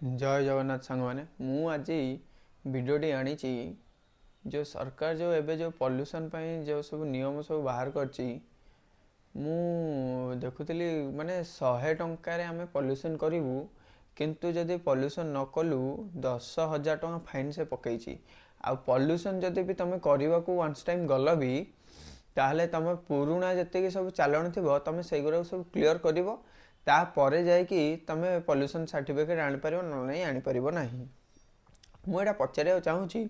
जय जगन्नाथ सांग मैंने मु आज भिडटी आनी जो सरकार जो एबे जो पॉल्यूशन जो सब नियम सब बाहर करची मु देखुली माने 100 टंकार आम पॉल्यूशन करूँ किंतु जदि पॉल्यूशन न कलु 10,000 टंका फाइन से पकई आ पॉल्यूशन जदि भी तुम करने को वन्स टाइम गल भी ताहले तुम पुराणा जी सब चालाण थी तुम से सब क्लीयर कर तापर जाकि तुम पॉल्यूशन सर्टिफिकेट आनीपर नहीं आनीपर ना मुझे पचार चाहूँगी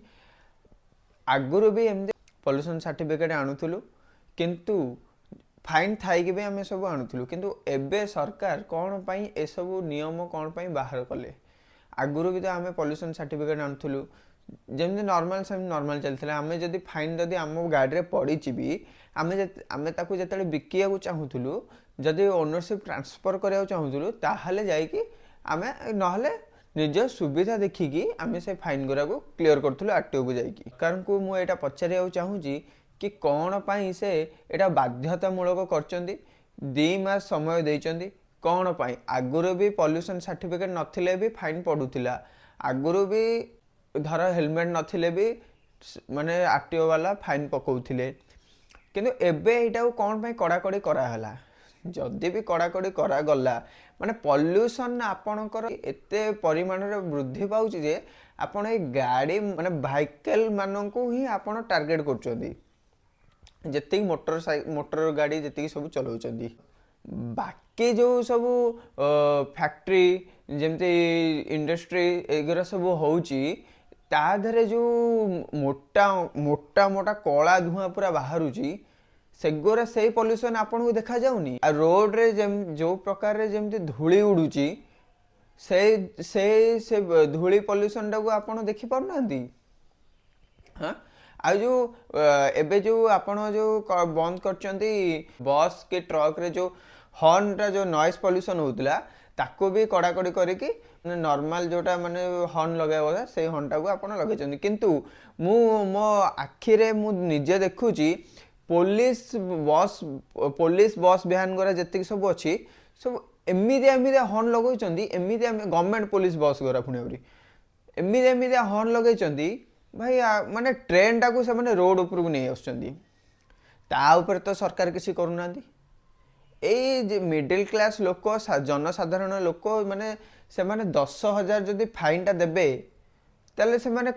आगुरी भी एमती पॉल्यूशन सर्टिफिकेट आणुलु किंतु फाइन थी भी आम सब आणुलु किंतु एबे सरकार कौन पाई ए सब नियम कौन पाई बाहर कले आगुरी भी तो आम पॉल्यूशन सर्टिफिकेट आणुलु जमी नॉर्मल सेम नॉर्मल चलता आम जब फाइन जदि आम गाड़ी पड़ी भी आम जो बिकिया चाहूलु जदि ओनरशिप ट्रांसफर करने चाहूलु ताहले जाइए आम ना निज सुविधा देखिकी आम से फाइन गुरा को क्लीयर करूँ आरटीओ को जाइए कारण को मुझे पचार चाहूँगी कि कौन पाई से एटा बाध्यतामूलक कर 2 मास समय देइचंदी कौन पाई आगुरी भी पॉल्यूशन सर्टिफिकेट नथिले भी फाइन पड़ूला आगुरी भी धर हेलमेट नथिले भी माने आरटीओ वाला फाइन पकाउथिले किंतु एबे एटा कौन पाई कड़ाकड़ी कराला जदि भी कड़ाकड़ी करागला माने पॉल्यूशन आपणकर एते परिमाण रे वृद्धि पाउछ जे आपण ए गाड़ी माने व्हीकल माननकु ही आपण टार्गेट करचंदी जति मोटर गाड़ी जति सब चलाउचंदी बाकी जो सब फैक्ट्री जमती इंडस्ट्री एगुरा सब होउची ताधरे जो मोटा मोटा मोटा कला धुआं पूरा बाहरुची सेगोरा से पॉल्यूशन आपन को देखा जाउनी आ रोड रे जो प्रकार रे जमती धूली उडुची से धूली पॉल्यूशन टाको आपन देखि पाउनांती हां आ जो एबे जो आपन जो बंद करचंती बस के ट्रक रे जो हॉर्न रा जो नॉइज पॉल्यूशन होतला ताको भी कड़ाकड़ी करिकी नॉर्मल जोटा माने हॉर्न लगाया कथा से हॉर्न टाको आपन लगेचंदी किंतु मु मो आखि रे मु निजे देखुची पुलिस बस बिहान गरा जति सब अच्छी सब एमती एमती हॉर्न लगेचंदी एमती गवर्नमेंट पुलिस बस गरा पुणी एमती एमती हॉर्न लगेचंदी भाई माने ट्रेन टाको से माने रोड ऊपर को नहीं आसुचंदी ता ऊपर तो सरकार किसी करूना ए मिडिल क्लास लोक जनसाधारण लोक माने से माने 10,000 जदि फाइन टा देबे ताले से माने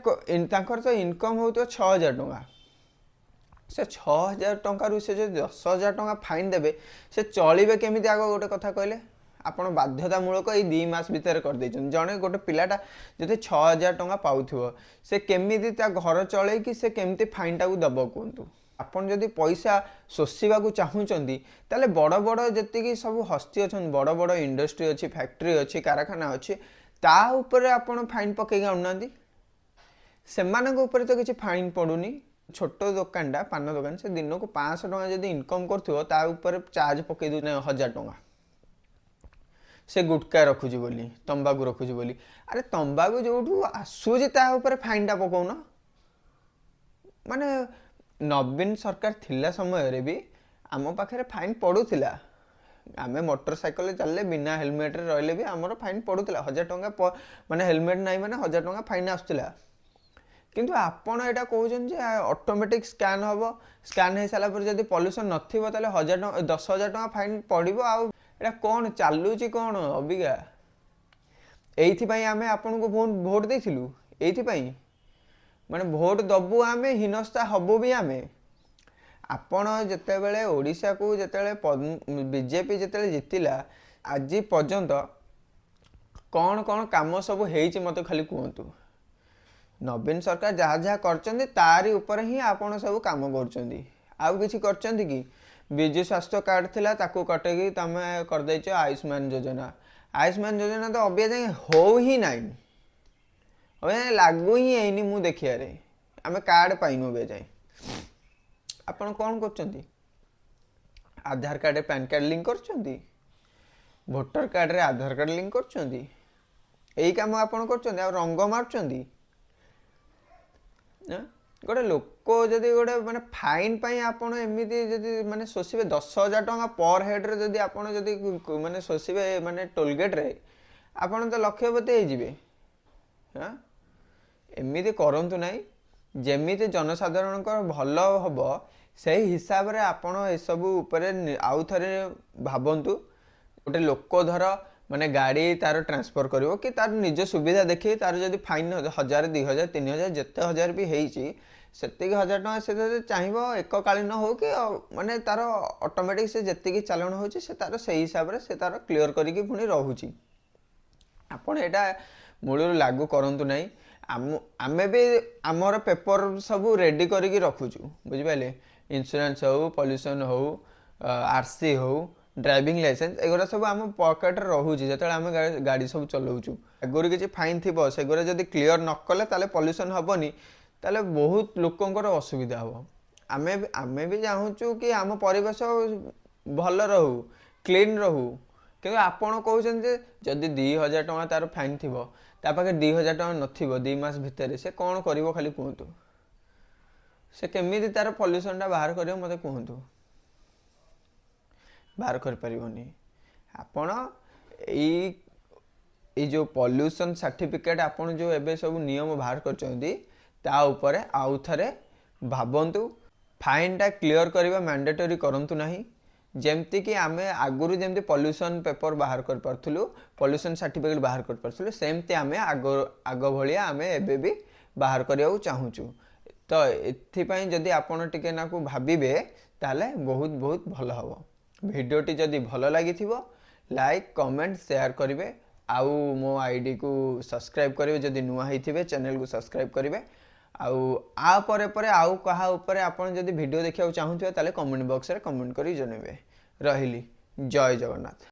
तांकर तो इनकम हो तो 6,000 टंका से 6,000 टंका रु से जो 10,000 टंका फाइन देबे से चलिबे केमिति आगो गोटे कथा कहले आपण बाध्यतामूलक ये 2 मास भितर कर देछन जने गोटे पिलाटा जदि 6,000 टंका पाउथिबो से केमिति ता घर चले कि से केमिति फाइन टा को दबो कोंतु आपन जदि पैसा शोषिबा को चाहूचंदी ताले बड़ बड़ जति सब हस्ती अछन बड़ बड़ इंडस्ट्री अच्छी फैक्ट्री अच्छी कारखाना अच्छी ता ऊपर आपन फाइन पकेगा उन्नांदी सेमानक ऊपर तो किछि फाइन पडुनी छोट दुकानटा पान दुकान से दिन को 500 टंका जदि इनकम करथिबो ता ऊपर चार्ज पकई दु 1,000 टंका से गुटका रखुची बोली तंबाकू रखुची बोली अरे तंबाकू जो आसूची ता ऊपर फाइन टा पकाउना माने नवीन सरकार थिला समय रे भी आम पाखे फाइन पड़ूला आम मोटरसाइकेल चलले बिना हेलमेट रे रहले भी आमर फाइन पड़ूला 1,000 टंका माने हेलमेट नहीं माने 1,000 टंका फाइन आसुला किंतु आपण एटा कहउछन जे ऑटोमेटिक स्कैन हबो स्कैन हे साला पर जदी पॉल्यूशन नथिबो ताले 10,000 टंका फाइन पड़िबो आ एटा कोन चालुची कोन अबिगा एइथि पई आमे आपन को वोट देथिलु एइथि पई माने वोट दबु आमे हिनस्ता हबो भी आमे आपण जते बेले ओडिसा को जते बीजेपी जते जितिला आज पर्यंत कौन कौन काम सब हेइची मते खाली कहतु नवीन सरकार जहाँ जहाँ करचंदी तारी ऊपर ही आपण सब काम करचंदी आउ किछि करचंदी कि विजु स्वास्थ्य कार्ड थिला ताको कटेगी तमे कर दैछ आयुष्मान योजना तो अबे जाए हो ही नाही अबे लागू ही एनी मु देखिया रे आमे कार्ड पाइनु बे जाए आपण कोन करचंदी Aadhaar card PAN card link करचंदी वोटर कार्ड रे आधार कार्ड लिंक करचंदी एई काम आपण करचंदी आ रंग मारचंदी गोटे लोक जदि गोटे माने फाइन पाई आपण एमिति जदि माने शोषिबे 10,000 टंका पर हेड रे जदि आपण जदि माने शोषिबे माने टोल गेट रे आपण तो लक्षपति हो जिवे। हाँ एमिति करंतु नहीं जेमिति जनसाधारणकर भल हम से हिसाब रे आपण एसबू उपरे आउ थे भावतु गोटे लोक धर माने गाड़ी तार ट्रांसफर करिवो कि तार निज सुविधा देखी तार जदि फाइन 1000 2000 3000 जिते हजार भी होती सेतिक 1000 टଙ୍କା से चाहिए एककालीन हो कि माने तार ऑटोमेटिक से जेतिकी चालान होची से तार से हिसाब रे से तार क्लियर करिकी पुणी रहूची आपण एटा मूलर लागू करंतु नहीं आमे भी आमर पेपर सब रेडी करिकी रखुचु बुझिपाले इंश्योरेंस हो पॉल्यूशन हो आरसी हो ड्राइविंग लाइसेंस एगुरा सब आम पकेट रोचे जो आम गाड़ी सब चलाऊँ आगुरी किसी फाइन थी सेगुरा जब क्लीयर न कले ताले पॉल्यूशन हेनी ताले बहुत लोकंर असुविधा हम आमे भी चाहूँ कि आम परिवेश भल रहू क्लीन रहू कि आपण कहते जदि 2000 टଙ୍କା तार फाइन थी पाखे 2000 टଙ୍କା नथिबो 2 मास भितर से कौन कर खाली कहतु से केमी तार पॉल्यूशन टा बाहर कर मत कहतु बाहर कर परिवनी आपण ई जो पॉल्यूशन सर्टिफिकेट आपण जो एबे सब नियम बाहर करचंदी ता ऊपर आउ थरे भाबंतु फाइन टा क्लियर करबा मैंडेटरी करंतु नाही जेमती कि आमे आगुरु जेमती पॉल्यूशन पेपर बाहर कर परथुलु पॉल्यूशन सर्टिफिकेट बाहर कर परथुलु सेमती आमे आगो भलिया आमे एबे भी बाहर करियाउ चाहूचु तो एथि पई जदी आपण टिके नाकू भाबिबे ताले बहुत बहुत भल हबो भिडियोटी जदि भल लगी लाइक कमेंट शेयर करेंगे आउ मो आईडी को सब्सक्राइब करेंगे जदि नुआ होइथिबे चैनल को सब्सक्राइब करेंगे आ परे परे आउ कहा ऊपर आपण जदि वीडियो देखिया चाहूथिबे ताले कमेंट बॉक्स रे कमेंट करी जनेबे रहिली जय जगन्नाथ।